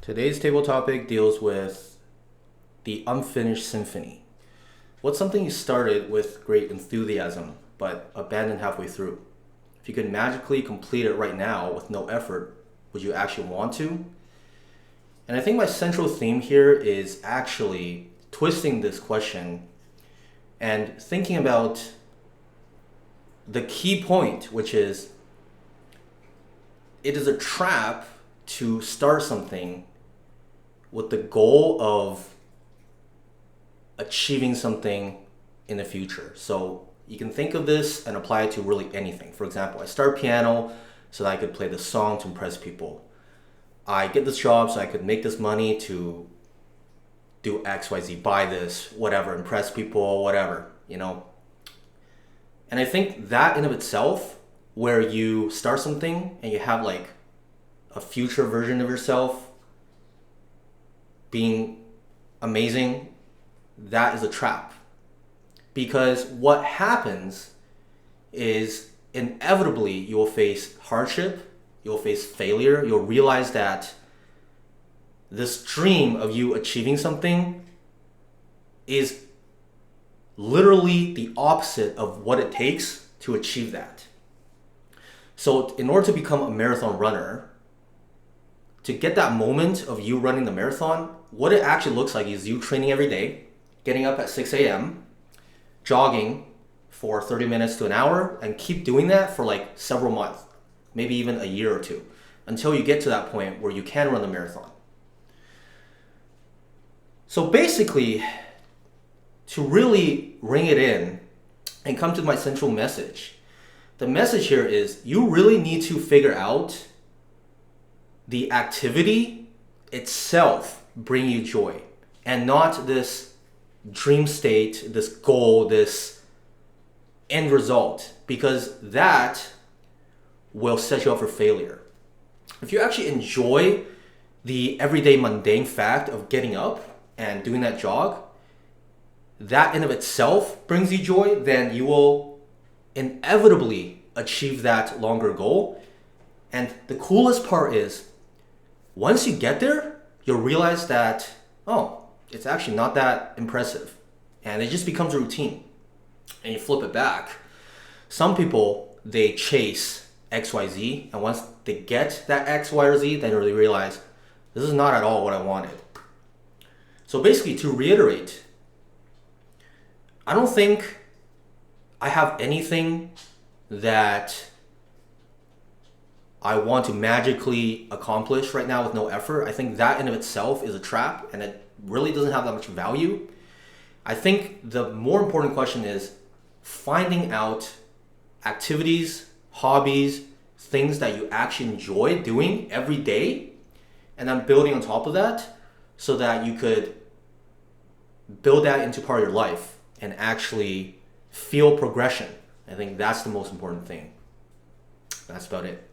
Today's table topic deals with the Unfinished Symphony. What's something you started with great enthusiasm but abandoned halfway through? If you could magically complete it right now with no effort, would you actually want to? And I think my central theme here is actually twisting this question and thinking about the key point, which is it is a trap to start something with the goal of achieving something in the future. So you can think of this and apply it to really anything. For example, I start piano so that I could play this song to impress people. I get this job so I could make this money to do X, Y, Z, buy this, whatever, impress people, whatever. And I think that in of itself, where you start something and you have like a future version of yourself being amazing, that is a trap. Because what happens is inevitably you will face hardship, you'll face failure, you'll realize that this dream of you achieving something is literally the opposite of what it takes to achieve that. So in order to become a marathon runner, to get that moment of you running the marathon, what it actually looks like is you training every day, getting up at 6 a.m., jogging for 30 minutes to an hour, and keep doing that for like several months, maybe even a year or two, until you get to that point where you can run the marathon. So basically, to really ring it in and come to my central message, the message here is you really need to figure out the activity itself bring you joy, and not this dream state, this goal, this end result, because that will set you up for failure. If you actually enjoy the everyday mundane fact of getting up and doing that jog, that in of itself brings you joy, then you will inevitably achieve that longer goal. And the coolest part is, once you get there, you'll realize that, it's actually not that impressive. And it just becomes a routine. And you flip it back. Some people, they chase X, Y, Z. And once they get that X, Y, or Z, then they realize, this is not at all what I wanted. So basically, to reiterate, I don't think I have anything that I want to magically accomplish right now with no effort. I think that in of itself is a trap, and it really doesn't have that much value. I think the more important question is finding out activities, hobbies, things that you actually enjoy doing every day, and then building on top of that so that you could build that into part of your life and actually feel progression. I think that's the most important thing. That's about it.